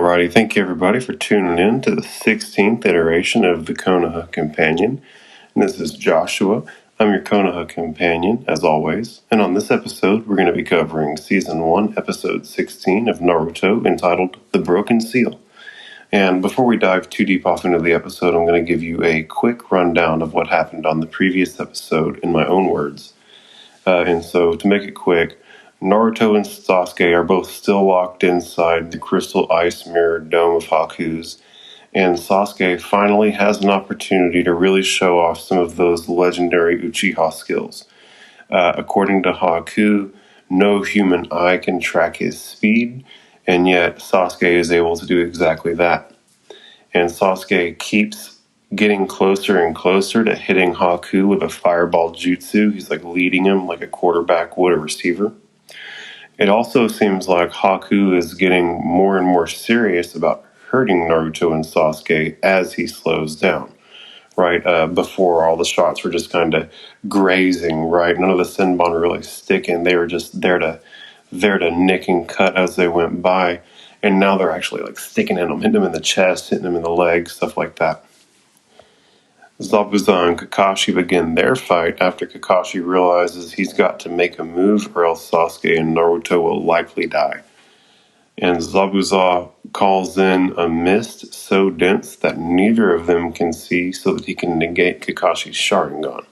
Alrighty, thank you everybody for tuning in to the 16th iteration of the Konoha Companion. And this is Joshua. I'm your Konoha Companion, as always. And on this episode, we're going to be covering Season 1, Episode 16 of Naruto, entitled The Broken Seal. And before we dive too deep off into the episode, I'm going to give you a quick rundown of what happened on the previous episode in my own words. And so, to make it quick, Naruto and Sasuke are both still locked inside the crystal ice mirror dome of Haku's, and Sasuke finally has an opportunity to really show off some of those legendary Uchiha skills. According to Haku, no human eye can track his speed, and yet Sasuke is able to do exactly that. And Sasuke keeps getting closer and closer to hitting Haku with a fireball jutsu. He's like leading him like a quarterback would a receiver. It also seems like Haku is getting more and more serious about hurting Naruto and Sasuke as he slows down, right? Before, all the shots were just kind of grazing, right? None of the Senbon were really sticking. They were just there to nick and cut as they went by. And now they're actually like sticking in them, hitting them in the chest, hitting them in the legs, stuff like that. Zabuza and Kakashi begin their fight after Kakashi realizes he's got to make a move or else Sasuke and Naruto will likely die. And Zabuza calls in a mist so dense that neither of them can see so that he can negate Kakashi's Sharingan.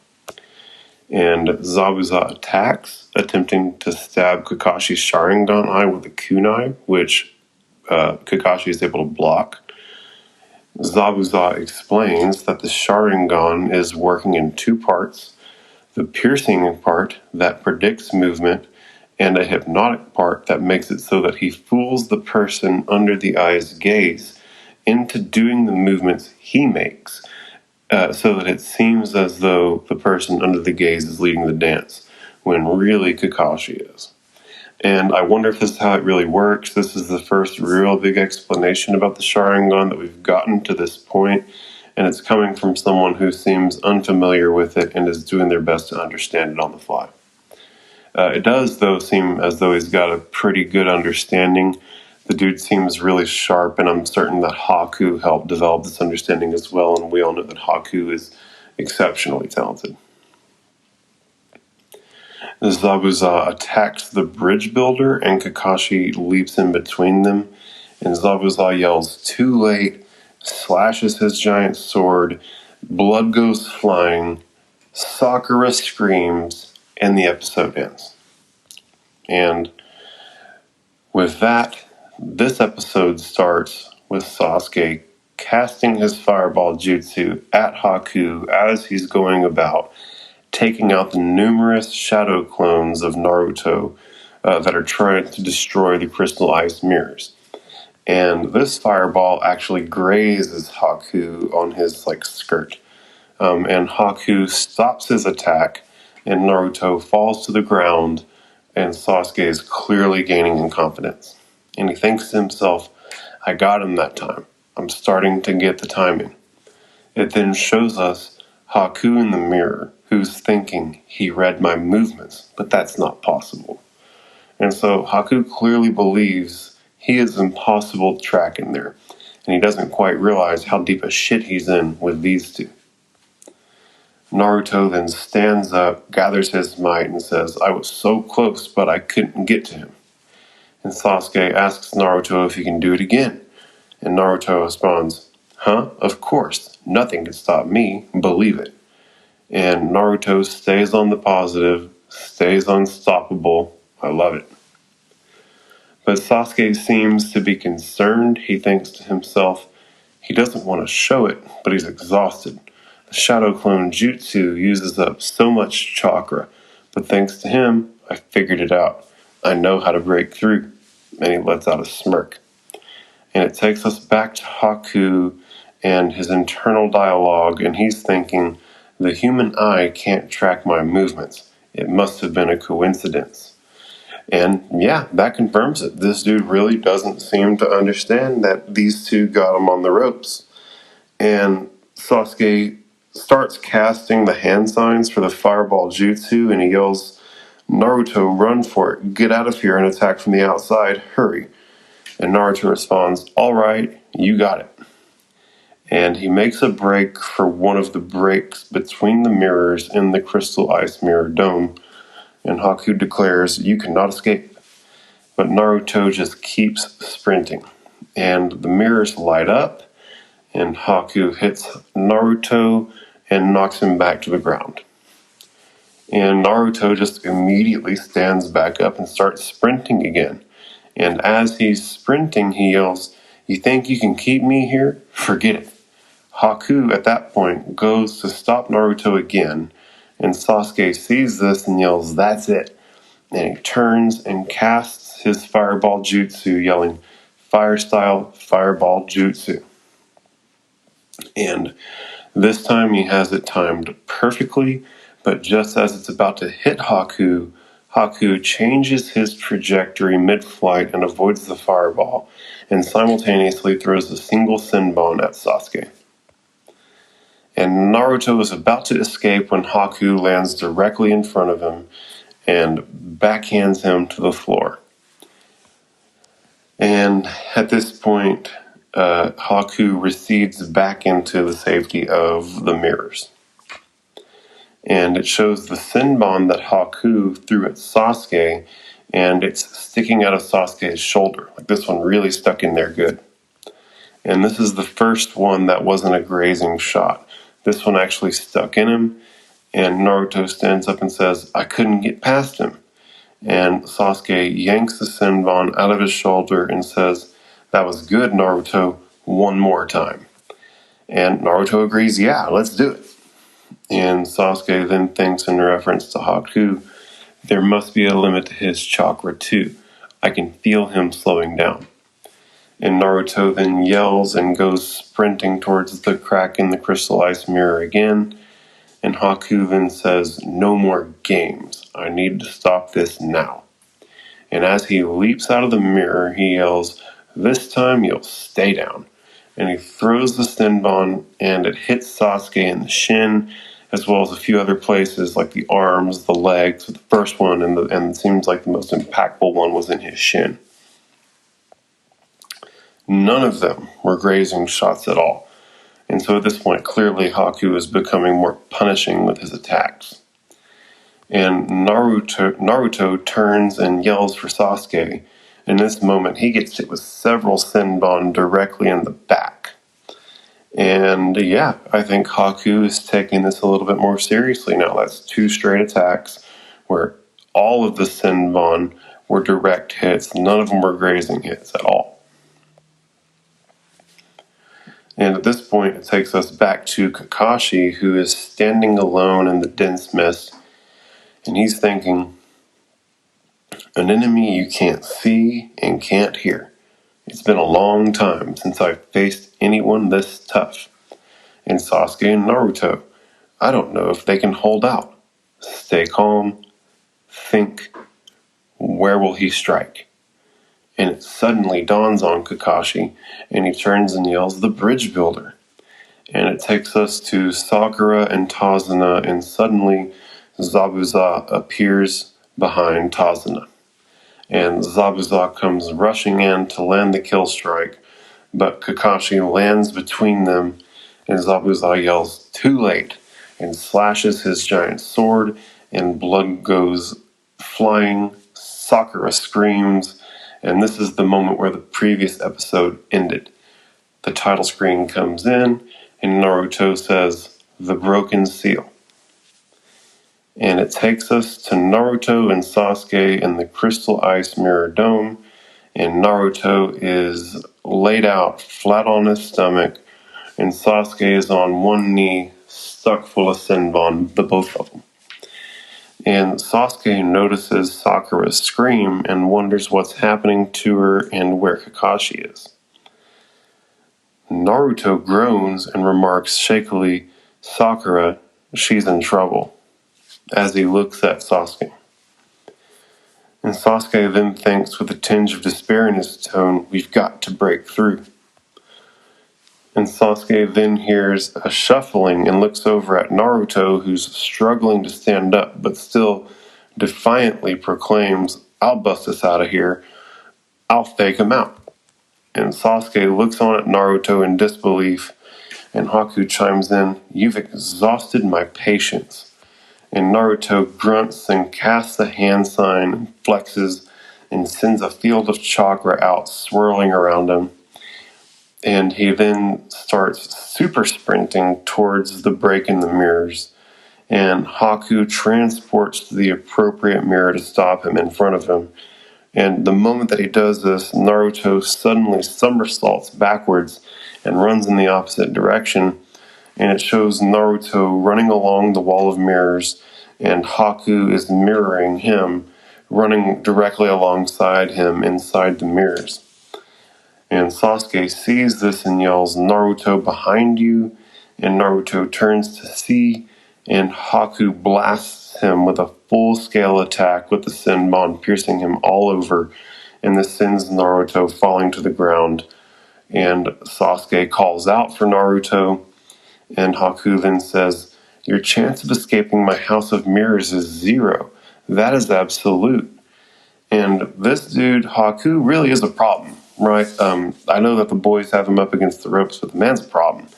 And Zabuza attacks, attempting to stab Kakashi's Sharingan eye with a kunai, which Kakashi is able to block. Zabuza explains that the Sharingan is working in two parts, the piercing part that predicts movement and a hypnotic part that makes it so that he fools the person under the eye's gaze into doing the movements he makes, so that it seems as though the person under the gaze is leading the dance, when really Kakashi is. And I wonder if this is how it really works. This is the first real big explanation about the Sharingan that we've gotten to this point, and it's coming from someone who seems unfamiliar with it and is doing their best to understand it on the fly. It does, though, seem as though he's got a pretty good understanding. The dude seems really sharp, and I'm certain that Haku helped develop this understanding as well, and we all know that Haku is exceptionally talented. Zabuza attacks the bridge builder, and Kakashi leaps in between them, and Zabuza yells, "Too late," slashes his giant sword, blood goes flying, Sakura screams, and the episode ends. And with that, this episode starts with Sasuke casting his fireball jutsu at Haku as he's going about, taking out the numerous shadow clones of Naruto that are trying to destroy the crystal ice mirrors. And this fireball actually grazes Haku on his skirt. And Haku stops his attack, and Naruto falls to the ground, and Sasuke is clearly gaining in confidence. And he thinks to himself, "I got him that time. I'm starting to get the timing." It then shows us Haku in the mirror, who's thinking, "He read my movements, but that's not possible." And so Haku clearly believes he is impossible to track in there, and he doesn't quite realize how deep a shit he's in with these two. Naruto then stands up, gathers his might, and says, "I was so close, but I couldn't get to him." And Sasuke asks Naruto if he can do it again. And Naruto responds, "Huh? Of course. Nothing can stop me. Believe it." And Naruto stays on the positive, stays unstoppable. I love it. But Sasuke seems to be concerned. He thinks to himself, he doesn't want to show it, but he's exhausted. The Shadow Clone Jutsu uses up so much chakra, but thanks to him, I figured it out. I know how to break through. And he lets out a smirk. And it takes us back to Haku and his internal dialogue, and he's thinking, the human eye can't track my movements. It must have been a coincidence. And yeah, that confirms it. This dude really doesn't seem to understand that these two got him on the ropes. And Sasuke starts casting the hand signs for the fireball jutsu, and he yells, "Naruto, run for it. Get out of here and attack from the outside. Hurry." And Naruto responds, "All right, you got it." And he makes a break for one of the breaks between the mirrors in the crystal ice mirror dome, and Haku declares, "You cannot escape." But Naruto just keeps sprinting, and the mirrors light up, and Haku hits Naruto and knocks him back to the ground. And Naruto just immediately stands back up and starts sprinting again. And as he's sprinting, he yells, "You think you can keep me here? Forget it." Haku, at that point, goes to stop Naruto again, and Sasuke sees this and yells, "That's it." And he turns and casts his fireball jutsu, yelling, "Fire style fireball jutsu." And this time he has it timed perfectly, but just as it's about to hit Haku, Haku changes his trajectory mid-flight and avoids the fireball, and simultaneously throws a single Senbon at Sasuke. And Naruto is about to escape when Haku lands directly in front of him and backhands him to the floor. And at this point, Haku recedes back into the safety of the mirrors. And it shows the Senbon that Haku threw at Sasuke, and it's sticking out of Sasuke's shoulder. Like, this one really stuck in there good. And this is the first one that wasn't a grazing shot. This one actually stuck in him, and Naruto stands up and says, "I couldn't get past him." And Sasuke yanks the Senbon out of his shoulder and says, "That was good, Naruto, one more time." And Naruto agrees, "Yeah, let's do it." And Sasuke then thinks, in reference to Haku, "There must be a limit to his chakra too. I can feel him slowing down." And Naruto then yells and goes sprinting towards the crack in the crystal ice mirror again. And Haku then says, "No more games. I need to stop this now." And as he leaps out of the mirror, he yells, "This time you'll stay down." And he throws the Senbon, and it hits Sasuke in the shin, as well as a few other places like the arms, the legs. The first one, and it seems like the most impactful one, was in his shin. None of them were grazing shots at all. And so at this point, clearly Haku is becoming more punishing with his attacks. And Naruto turns and yells for Sasuke. In this moment, he gets hit with several Senbon directly in the back. And yeah, I think Haku is taking this a little bit more seriously now. That's 2 straight attacks where all of the Senbon were direct hits. None of them were grazing hits at all. And at this point, it takes us back to Kakashi, who is standing alone in the dense mist, and he's thinking, "An enemy you can't see and can't hear. It's been a long time since I've faced anyone this tough. And Sasuke and Naruto, I don't know if they can hold out. Stay calm. Think. Where will he strike?" And it suddenly dawns on Kakashi, and he turns and yells, "The bridge builder." And it takes us to Sakura and Tazuna, and suddenly Zabuza appears behind Tazuna. And Zabuza comes rushing in to land the kill strike, but Kakashi lands between them, and Zabuza yells, "Too late," and slashes his giant sword, and blood goes flying. Sakura screams, and this is the moment where the previous episode ended. The title screen comes in, and Naruto says, "The broken seal." And it takes us to Naruto and Sasuke in the crystal ice mirror dome, and Naruto is laid out flat on his stomach, and Sasuke is on one knee, stuck full of Senbon, the both of them. And Sasuke notices Sakura's scream and wonders what's happening to her and where Kakashi is. Naruto groans and remarks shakily, "Sakura, she's in trouble," as he looks at Sasuke. And Sasuke then thinks with a tinge of despair in his tone, "We've got to break through." And Sasuke then hears a shuffling and looks over at Naruto, who's struggling to stand up, but still defiantly proclaims, "I'll bust us out of here. I'll fake him out." And Sasuke looks on at Naruto in disbelief, and Haku chimes in, "You've exhausted my patience." And Naruto grunts and casts a hand sign and flexes and sends a field of chakra out swirling around him. And he then starts super sprinting towards the break in the mirrors. And Haku transports to the appropriate mirror to stop him in front of him. And the moment that he does this, Naruto suddenly somersaults backwards and runs in the opposite direction. And it shows Naruto running along the wall of mirrors, and Haku is mirroring him, running directly alongside him inside the mirrors. And Sasuke sees this and yells, "Naruto, behind you!" And Naruto turns to see, and Haku blasts him with a full-scale attack with the Senbon, piercing him all over, and this sends Naruto falling to the ground. And Sasuke calls out for Naruto, and Haku then says, "Your chance of escaping my house of mirrors is 0. That is absolute." And this dude, Haku, really is a problem, right? I know that the boys have him up against the ropes, but the man's a problem.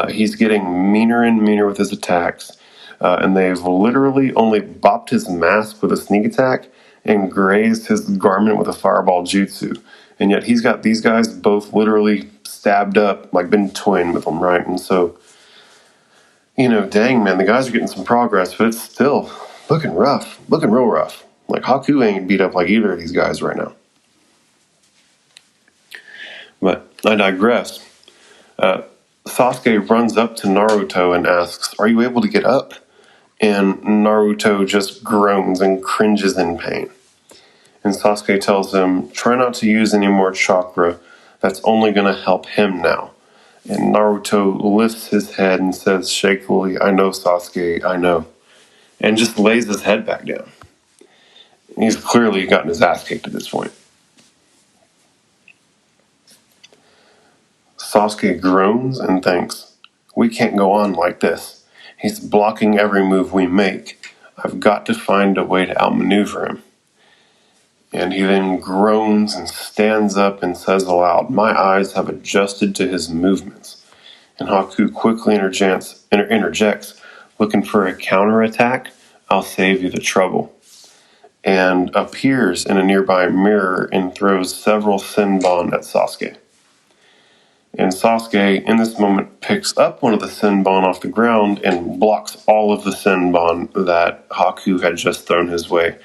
He's getting meaner and meaner with his attacks, and they've literally only bopped his mask with a sneak attack and grazed his garment with a fireball jutsu. And yet he's got these guys both literally stabbed up, like been toying with them, right? And so, dang, man, the guys are getting some progress, but it's still looking rough, looking real rough. Like, Haku ain't beat up like either of these guys right now. But I digress. Sasuke runs up to Naruto and asks, "Are you able to get up?" And Naruto just groans and cringes in pain. And Sasuke tells him, "Try not to use any more chakra. That's only going to help him now." And Naruto lifts his head and says shakily, "I know, Sasuke, I know." And just lays his head back down. He's clearly gotten his ass kicked at this point. Sasuke groans and thinks, "We can't go on like this. He's blocking every move we make. I've got to find a way to outmaneuver him." And he then groans and stands up and says aloud, "My eyes have adjusted to his movements." And Haku quickly interjects, "Looking for a counterattack? I'll save you the trouble." And appears in a nearby mirror and throws several Senbon at Sasuke. And Sasuke, in this moment, picks up one of the Senbon off the ground and blocks all of the Senbon that Haku had just thrown his way.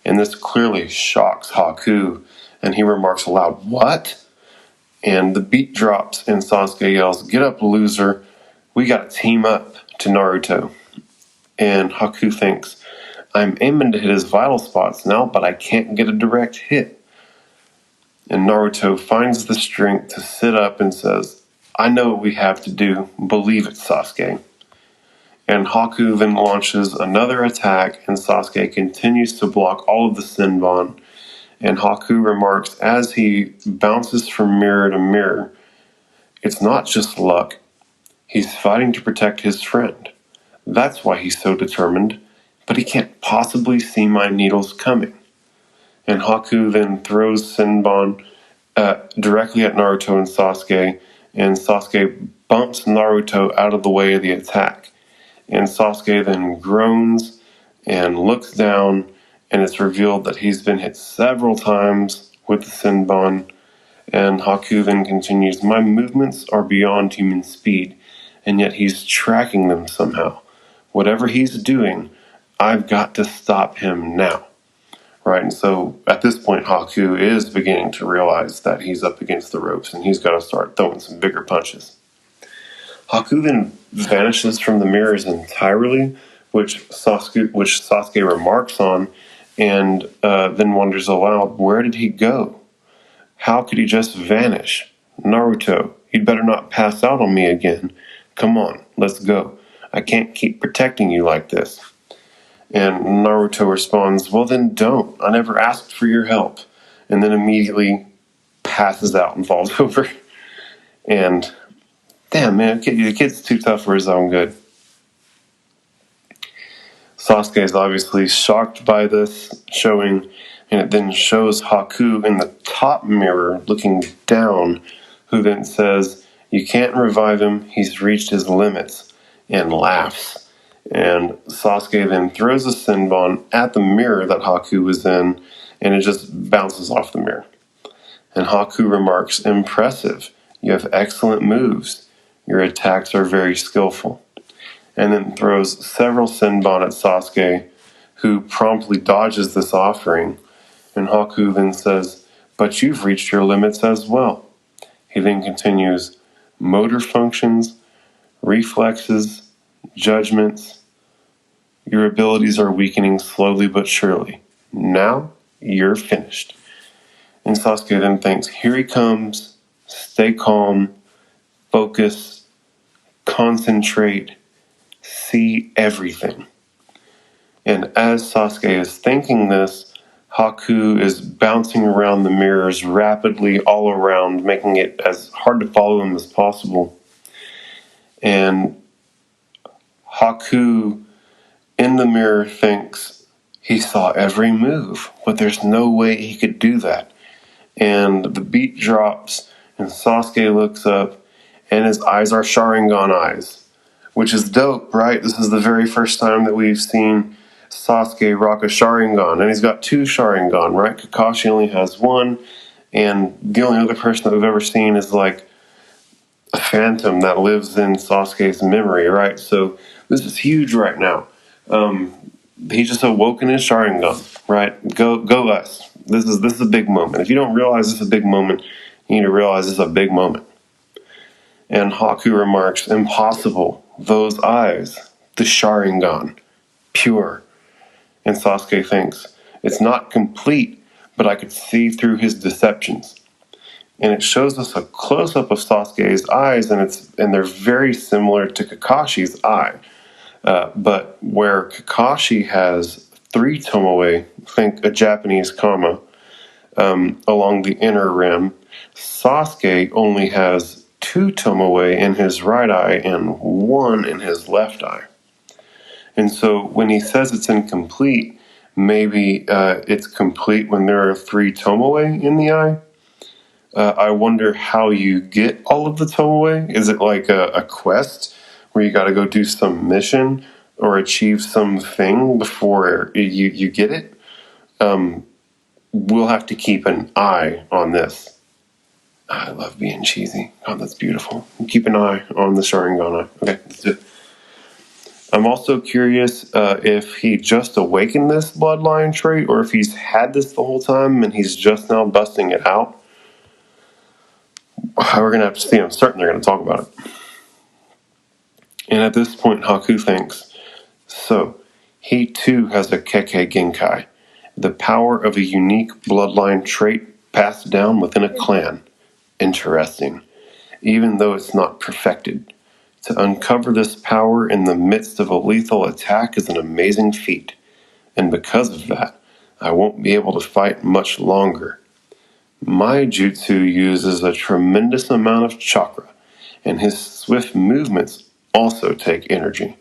And this clearly shocks Haku, and he remarks aloud, "What?" And the beat drops, and Sasuke yells, "Get up, loser. We gotta team up," to Naruto. And Haku thinks, "I'm aiming to hit his vital spots now, but I can't get a direct hit." And Naruto finds the strength to sit up and says, "I know what we have to do. Believe it, Sasuke." And Haku then launches another attack, and Sasuke continues to block all of the Senbon. And Haku remarks as he bounces from mirror to mirror, "It's not just luck. He's fighting to protect his friend. That's why he's so determined. But he can't possibly see my needles coming." And Haku then throws Senbon directly at Naruto and Sasuke bumps Naruto out of the way of the attack. And Sasuke then groans and looks down, and it's revealed that he's been hit several times with the Senbon. And Haku then continues, "My movements are beyond human speed, and yet he's tracking them somehow. Whatever he's doing, I've got to stop him now." Right, and so at this point, Haku is beginning to realize that he's up against the ropes, and he's got to start throwing some bigger punches. Haku then vanishes from the mirrors entirely, which Sasuke remarks on, and then wonders aloud, "Where did he go? How could he just vanish? Naruto, you'd better not pass out on me again. Come on, let's go. I can't keep protecting you like this." And Naruto responds, "Well then don't. I never asked for your help." And then immediately passes out and falls over. And damn, man, the kid's too tough for his own good. Sasuke is obviously shocked by this, showing And it then shows Haku in the top mirror looking down, who then says, "You can't revive him, he's reached his limits," and laughs. And Sasuke then throws a Senbon at the mirror that Haku was in, and it just bounces off the mirror. And Haku remarks, "Impressive. You have excellent moves. Your attacks are very skillful." And then throws several Senbon at Sasuke, who promptly dodges this offering. And Haku then says, "But you've reached your limits as well." He then continues, "Motor functions, reflexes, judgments. Your abilities are weakening slowly but surely. Now you're finished." And Sasuke then thinks, "Here he comes. Stay calm, focus, concentrate, see everything." And as Sasuke is thinking this, Haku is bouncing around the mirrors rapidly all around, making it as hard to follow him as possible. And Haku in the mirror thinks he saw every move, but there's no way he could do that. And the beat drops, and Sasuke looks up, and his eyes are Sharingan eyes, which is dope, right? This is the very first time that we've seen Sasuke rock a Sharingan, and he's got two Sharingan, right? Kakashi only has one, and the only other person that we've ever seen is like a phantom that lives in Sasuke's memory, right? So this is huge right now. He just awoken his Sharingan, right? Go us. This is a big moment. If you don't realize this is a big moment, you need to realize this is a big moment. And Haku remarks, "Impossible. Those eyes, the Sharingan, pure." And Sasuke thinks, "It's not complete, but I could see through his deceptions." And it shows us a close-up of Sasuke's eyes, and they're very similar to Kakashi's eye. But where Kakashi has 3 tomoe, think a Japanese comma, along the inner rim, Sasuke only has 2 tomoe in his right eye and 1 in his left eye. And so when he says it's incomplete, maybe it's complete when there are 3 tomoe in the eye. I wonder how you get all of the tomoe. Is it like a quest where you got to go do some mission or achieve something before you get it? We'll have to keep an eye on this. I love being cheesy. Oh, that's beautiful. Keep an eye on the Sharingan eye. Okay, let's do it. I'm also curious if he just awakened this bloodline trait or if he's had this the whole time and he's just now busting it out. We're going to have to see. I'm certain they're going to talk about it. And at this point, Haku thinks, so he too has a Kekkei Genkai, the power of a unique bloodline trait passed down within a clan. Interesting, even though it's not perfected. To uncover this power in the midst of a lethal attack is an amazing feat, and because of that, I won't be able to fight much longer. My jutsu uses a tremendous amount of chakra, and his swift movements also take energy.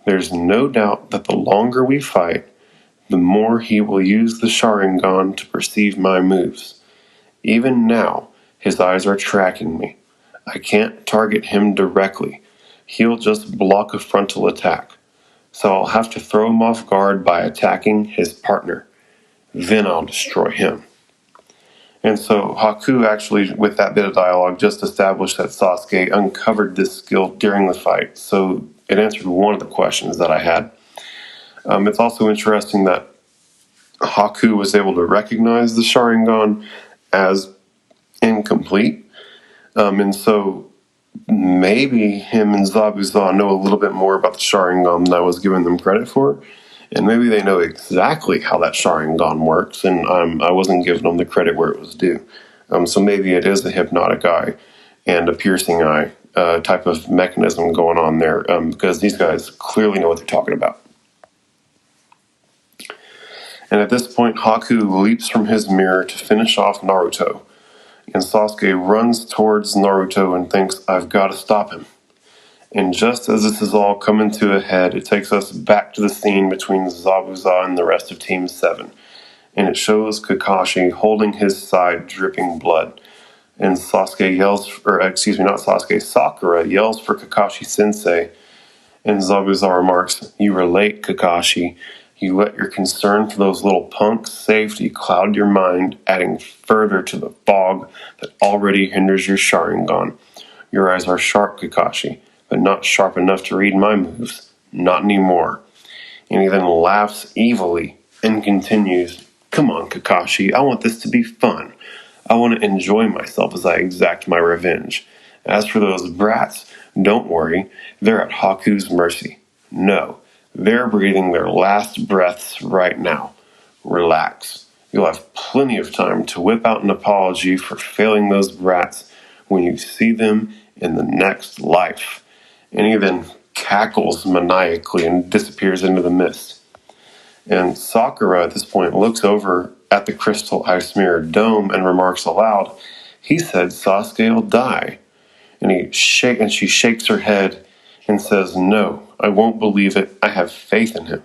There's no doubt that the longer we fight, the more he will use the Sharingan to perceive my moves. Even now, his eyes are tracking me. I can't target him directly. He'll just block a frontal attack. So I'll have to throw him off guard by attacking his partner. Then I'll destroy him. And so Haku actually, with that bit of dialogue, just established that Sasuke uncovered this skill during the fight. So it answered one of the questions that I had. It's also interesting that Haku was able to recognize the Sharingan as incomplete. And so maybe him and Zabuza know a little bit more about the Sharingan than I was giving them credit for. And maybe they know exactly how that Sharingan works, and I wasn't giving them the credit where it was due. So maybe it is a hypnotic eye and a piercing eye type of mechanism going on there, because these guys clearly know what they're talking about. And at this point, Haku leaps from his mirror to finish off Naruto. And Sasuke runs towards Naruto and thinks, I've got to stop him. And just as this is all coming to a head, it takes us back to the scene between Zabuza and the rest of Team 7. and it shows Kakashi holding his side dripping blood. And Sakura yells for Kakashi Sensei, and Zabuza remarks, "You were late, Kakashi. You let your concern for those little punks' safety cloud your mind, adding further to the fog that already hinders your Sharingan. Your eyes are sharp, Kakashi, but not sharp enough to read my moves. Not anymore." And he then laughs evilly and continues, "Come on, Kakashi, I want this to be fun. I want to enjoy myself as I exact my revenge. As for those brats, don't worry, they're at Haku's mercy. No, they're breathing their last breaths right now. Relax. You'll have plenty of time to whip out an apology for failing those brats when you see them in the next life." And he then cackles maniacally and disappears into the mist. And Sakura at this point looks over at the crystal ice mirror dome and remarks aloud, "He said Sasuke will die." And she shakes her head and says, "No, I won't believe it. I have faith in him."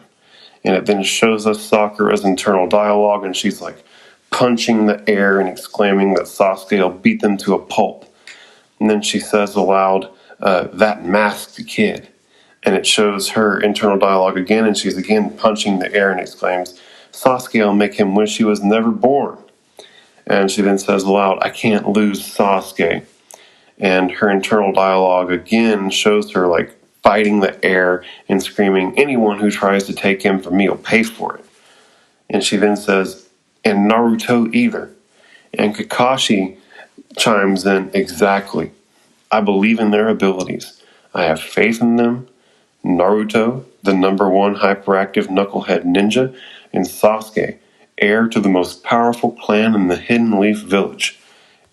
And it then shows us Sakura's internal dialogue, and she's like punching the air and exclaiming that Sasuke will beat them to a pulp. And then she says aloud, "That masked kid." And it shows her internal dialogue again, and she's again punching the air and exclaims, "Sasuke will make him wish he was never born." And she then says aloud, "I can't lose Sasuke." And her internal dialogue again shows her like fighting the air and screaming, "Anyone who tries to take him from me will pay for it." And she then says, "And Naruto either." And Kakashi chimes in, "Exactly. I believe in their abilities. I have faith in them. Naruto, the #1 hyperactive knucklehead ninja, and Sasuke, heir to the most powerful clan in the Hidden Leaf Village."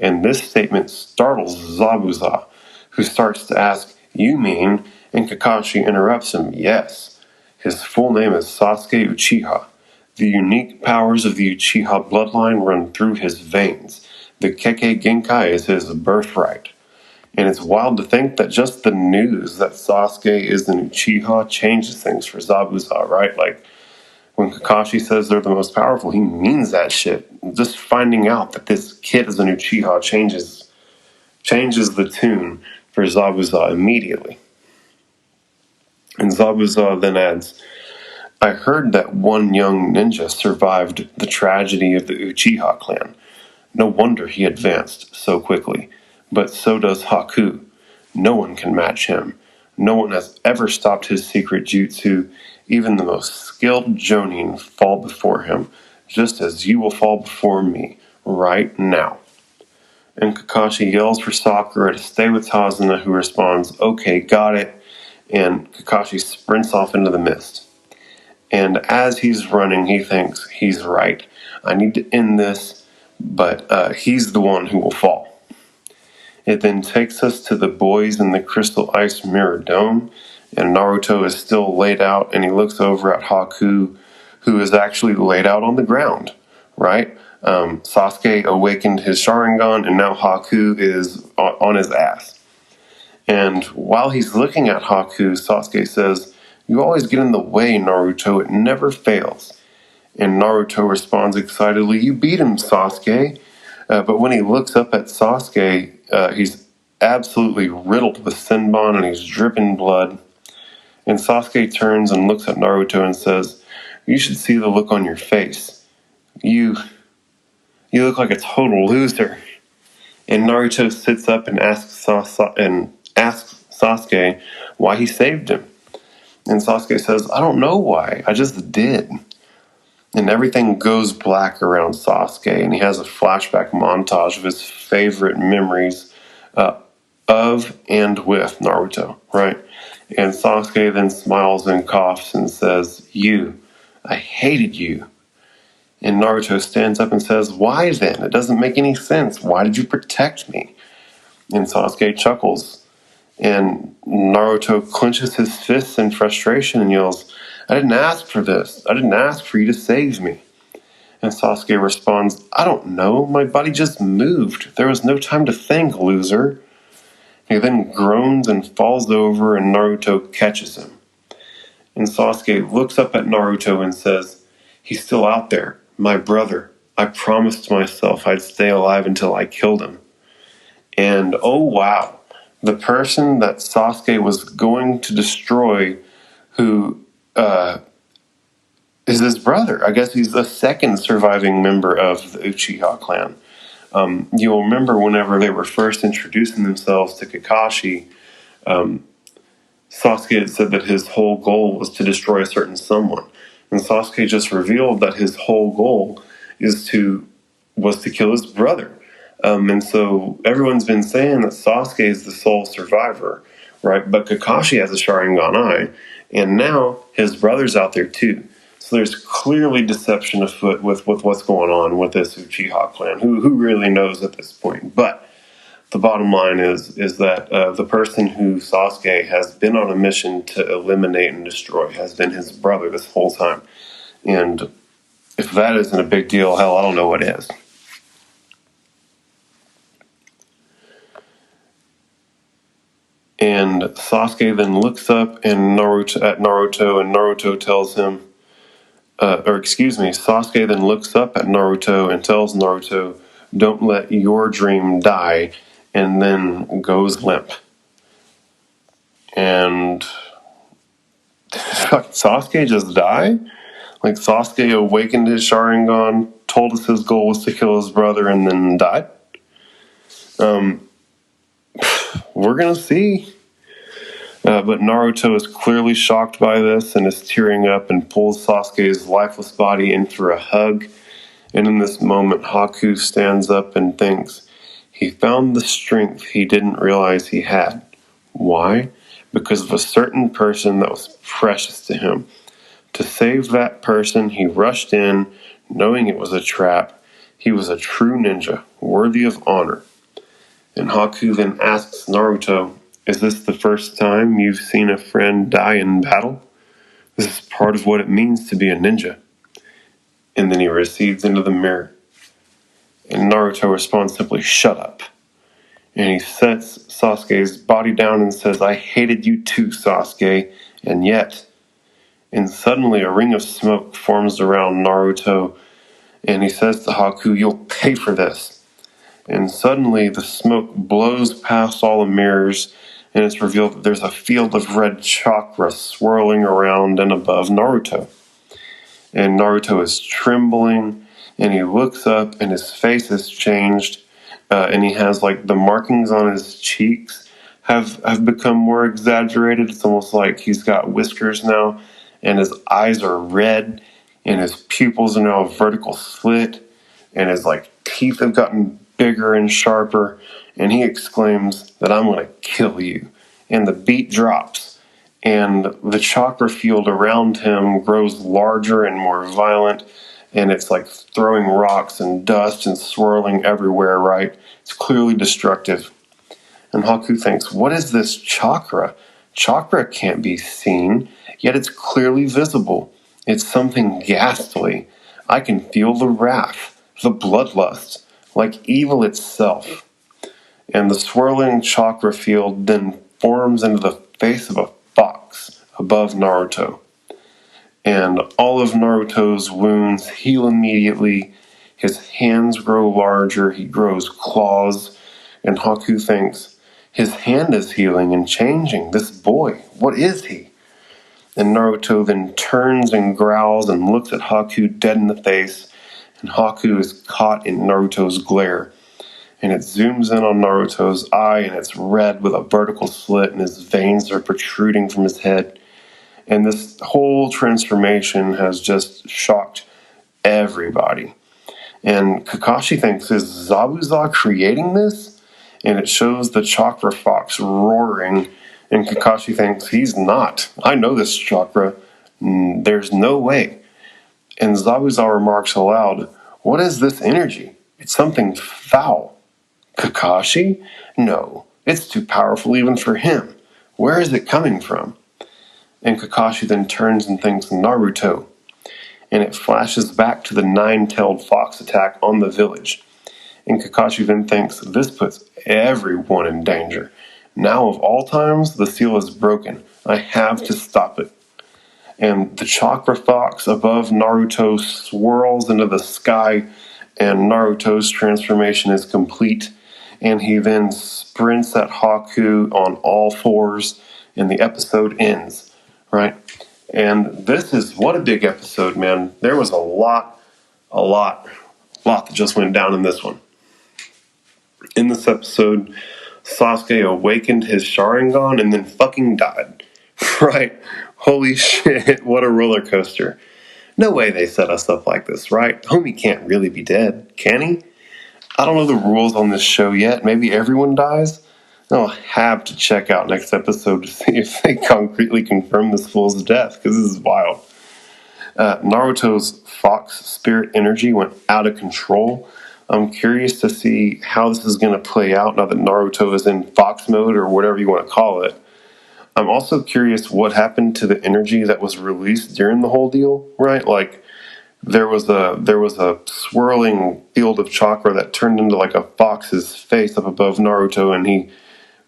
And this statement startles Zabuza, who starts to ask, "You mean?" And Kakashi interrupts him, "Yes. His full name is Sasuke Uchiha. The unique powers of the Uchiha bloodline run through his veins. The Kekkei Genkai is his birthright." And it's wild to think that just the news that Sasuke is an Uchiha changes things for Zabuza, right? Like, when Kakashi says they're the most powerful, he means that shit. Just finding out that this kid is an Uchiha changes the tune for Zabuza immediately. And Zabuza then adds, "I heard that one young ninja survived the tragedy of the Uchiha clan. No wonder he advanced so quickly. But so does Haku. No one can match him. No one has ever stopped his secret jutsu. Even the most skilled jonin fall before him, just as you will fall before me, right now." And Kakashi yells for Sakura to stay with Tazuna, who responds, "Okay, got it." And Kakashi sprints off into the mist. And as he's running, he thinks, he's right. I need to end this, but he's the one who will fall. It then takes us to the boys in the crystal ice mirror dome, and Naruto is still laid out, and he looks over at Haku, who is actually laid out on the ground, right? Sasuke awakened his Sharingan, and now Haku is on his ass. And while he's looking at Haku, Sasuke says, "You always get in the way, Naruto. It never fails." And Naruto responds excitedly, "You beat him, Sasuke." But when he looks up at Sasuke, he's absolutely riddled with senbon and he's dripping blood. And Sasuke turns and looks at Naruto and says, "You should see the look on your face. You look like a total loser." And Naruto sits up and asks Sasuke why he saved him. And Sasuke says, "I don't know why. I just did." And everything goes black around Sasuke, and he has a flashback montage of his favorite memories of and with Naruto, right? And Sasuke then smiles and coughs and says, I hated you." And Naruto stands up and says, "Why then? It doesn't make any sense. Why did you protect me?" And Sasuke chuckles. And Naruto clenches his fists in frustration and yells, "I didn't ask for this. I didn't ask for you to save me." And Sasuke responds, "I don't know. My body just moved. There was no time to think, loser." He then groans and falls over, and Naruto catches him. And Sasuke looks up at Naruto and says, "He's still out there, My brother. I promised myself I'd stay alive until I killed him. And oh wow, the person that Sasuke was going to destroy, who is his brother. I guess he's the second surviving member of the Uchiha clan. You'll remember whenever they were first introducing themselves to Kakashi, Sasuke had said that his whole goal was to destroy a certain someone. And Sasuke just revealed that his whole goal was to kill his brother. And so everyone's been saying that Sasuke is the sole survivor, right? But Kakashi has a Sharingan eye, and now his brother's out there too. So there's clearly deception afoot with what's going on with this Uchiha clan. Who really knows at this point? But the bottom line is that the person who Sasuke has been on a mission to eliminate and destroy has been his brother this whole time. And if that isn't a big deal, hell, I don't know what is. And Sasuke then looks up at Naruto, and Naruto tells him, Sasuke then looks up at Naruto and tells Naruto, "Don't let your dream die," and then goes limp. And Sasuke just die? Like Sasuke awakened his Sharingan, told us his goal was to kill his brother, and then died? We're gonna see. But Naruto is clearly shocked by this and is tearing up and pulls Sasuke's lifeless body in for a hug. And in this moment, Haku stands up and thinks, he found the strength he didn't realize he had. Why? Because of a certain person that was precious to him. To save that person, he rushed in, knowing it was a trap. He was a true ninja, worthy of honor. And Haku then asks Naruto, "Is this the first time you've seen a friend die in battle? This is part of what it means to be a ninja." And then he recedes into the mirror. And Naruto responds simply, "Shut up." And he sets Sasuke's body down and says, "I hated you too, Sasuke, and yet." And suddenly a ring of smoke forms around Naruto, and he says to Haku, "You'll pay for this." And suddenly the smoke blows past all the mirrors, and it's revealed that there's a field of red chakra swirling around and above Naruto. And Naruto is trembling, and he looks up, and his face has changed, and he has like the markings on his cheeks have become more exaggerated. It's almost like he's got whiskers now, and his eyes are red, and his pupils are now a vertical slit, and his like teeth have gotten bigger and sharper, and he exclaims that "I'm going to kill you." And the beat drops, and the chakra field around him grows larger and more violent, and it's like throwing rocks and dust and swirling everywhere, right? It's clearly destructive. And Haku thinks, what is this chakra? Chakra can't be seen, yet it's clearly visible. It's something ghastly. I can feel the wrath, the bloodlust, like evil itself. And the swirling chakra field then forms into the face of a fox above Naruto. And all of Naruto's wounds heal immediately. His hands grow larger, he grows claws, and Haku thinks, his hand is healing and changing. This boy, what is he? And Naruto then turns and growls and looks at Haku dead in the face, and Haku is caught in Naruto's glare. And it zooms in on Naruto's eye, and it's red with a vertical slit, and his veins are protruding from his head. And this whole transformation has just shocked everybody. And Kakashi thinks, is Zabuza creating this? And it shows the chakra fox roaring, and Kakashi thinks, he's not. I know this chakra. There's no way. And Zabuza remarks aloud, what is this energy? It's something foul. Kakashi? No, it's too powerful even for him. Where is it coming from? And Kakashi then turns and thinks Naruto. And it flashes back to the nine-tailed fox attack on the village. And Kakashi then thinks, this puts everyone in danger. Now of all times, the seal is broken. I have to stop it. and the chakra fox above Naruto swirls into the sky, and Naruto's transformation is complete, and he then sprints at Haku on all fours, and the episode ends, right? And this is, what a big episode, man. There was a lot that just went down in this one. In this episode, Sasuke awakened his Sharingan and then fucking died. Right? Holy shit, what a roller coaster. No way they set us up like this, right? Homie can't really be dead, can he? I don't know the rules on this show yet. Maybe everyone dies? I'll have to check out next episode to see if they concretely confirm this fool's death, because this is wild. Naruto's fox spirit energy went out of control. I'm curious to see how this is going to play out now that Naruto is in fox mode, or whatever you want to call it. I'm also curious what happened to the energy that was released during the whole deal, right? Like, there was a swirling field of chakra that turned into like a fox's face up above Naruto, and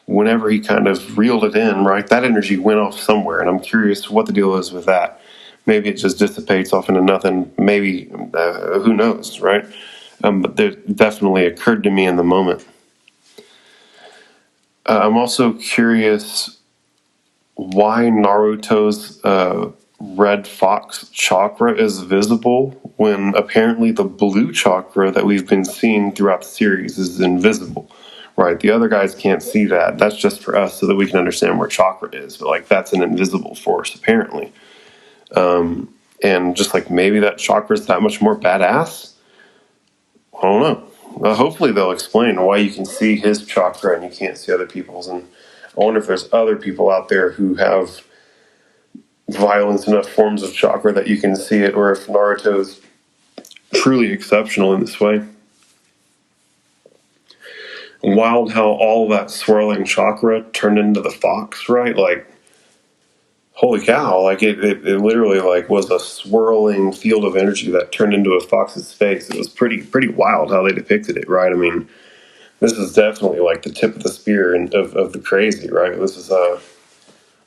whenever he kind of reeled it in, right, that energy went off somewhere, and I'm curious what the deal is with that. Maybe it just dissipates off into nothing. Maybe, who knows, right? But it definitely occurred to me in the moment. I'm also curious why Naruto's red fox chakra is visible when apparently the blue chakra that we've been seeing throughout the series is invisible, right? The other guys can't see that. That's just for us so that we can understand where chakra is. But, like, that's an invisible force, apparently. And just, like, maybe that chakra is that much more badass? I don't know. Hopefully they'll explain why you can see his chakra and you can't see other people's. And I wonder if there's other people out there who have violence enough forms of chakra that you can see it, or if Naruto is truly exceptional in this way. Wild how all that swirling chakra turned into the fox, right? Like, holy cow, like it literally like was a swirling field of energy that turned into a fox's face. It was pretty wild how they depicted it, right? I mean, this is definitely like the tip of the spear of the crazy, right? This is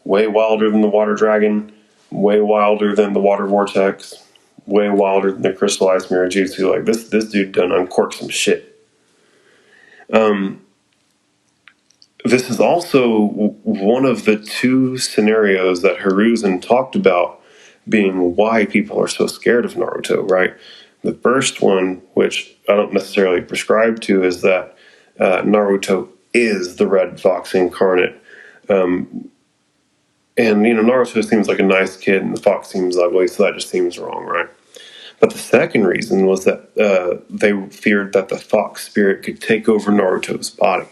way wilder than the water dragon, way wilder than the water vortex, way wilder than the crystallized mirror jutsu. Like, this dude done uncorked some shit. This is also one of the two scenarios that Hiruzen talked about being why people are so scared of Naruto, right? The first one, which I don't necessarily prescribe to, is that Naruto is the Red Fox incarnate. And, Naruto seems like a nice kid and the fox seems ugly, so that just seems wrong, right? But the second reason was that they feared that the fox spirit could take over Naruto's body,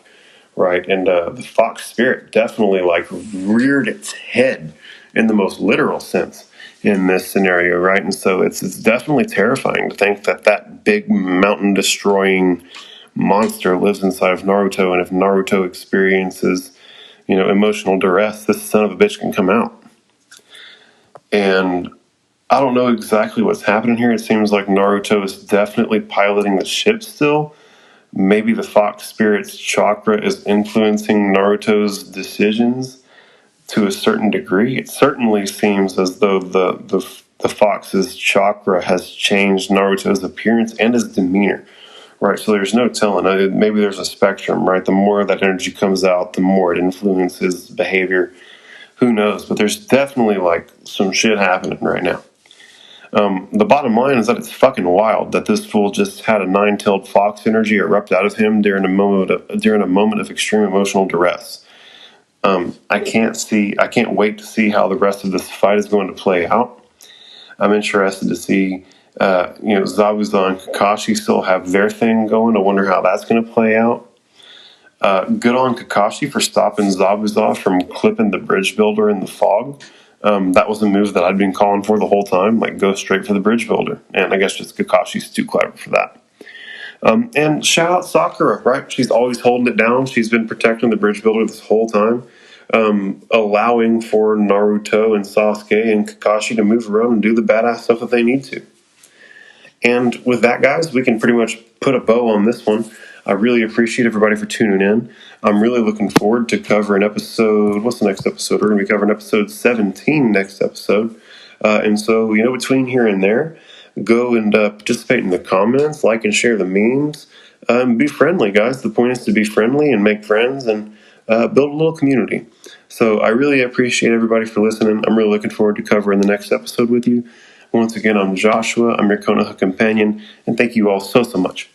right? And the fox spirit definitely, like, reared its head in the most literal sense in this scenario, right? And so it's definitely terrifying to think that big mountain-destroying monster lives inside of Naruto, and if Naruto experiences emotional duress, this son of a bitch can come out. And I don't know exactly what's happening here. It seems like Naruto is definitely piloting the ship still. Maybe the fox spirit's chakra is influencing Naruto's decisions to a certain degree. It certainly seems as though the fox's chakra has changed Naruto's appearance and his demeanor. Right, so there's no telling. Maybe there's a spectrum, right? The more that energy comes out, the more it influences behavior. Who knows? But there's definitely, like, some shit happening right now. The bottom line is that it's fucking wild that this fool just had a nine-tailed fox energy erupt out of him during a moment of extreme emotional duress. I can't wait to see how the rest of this fight is going to play out. I'm interested to see Zabuza and Kakashi still have their thing going. I wonder how that's going to play out. Good on Kakashi for stopping Zabuza from clipping the bridge builder in the fog. That was a move that I'd been calling for the whole time, like, go straight for the bridge builder. And I guess just Kakashi's too clever for that. And shout out Sakura, right? She's always holding it down. She's been protecting the bridge builder this whole time, allowing for Naruto and Sasuke and Kakashi to move around and do the badass stuff that they need to. And with that, guys, we can pretty much put a bow on this one. I really appreciate everybody for tuning in. I'm really looking forward to covering episode... What's the next episode? We're going to be covering episode 17 next episode. And so, between here and there, go and participate in the comments, like and share the memes. Be friendly, guys. The point is to be friendly and make friends and build a little community. So I really appreciate everybody for listening. I'm really looking forward to covering the next episode with you. Once again, I'm Joshua. I'm your Konoha companion, and thank you all so much.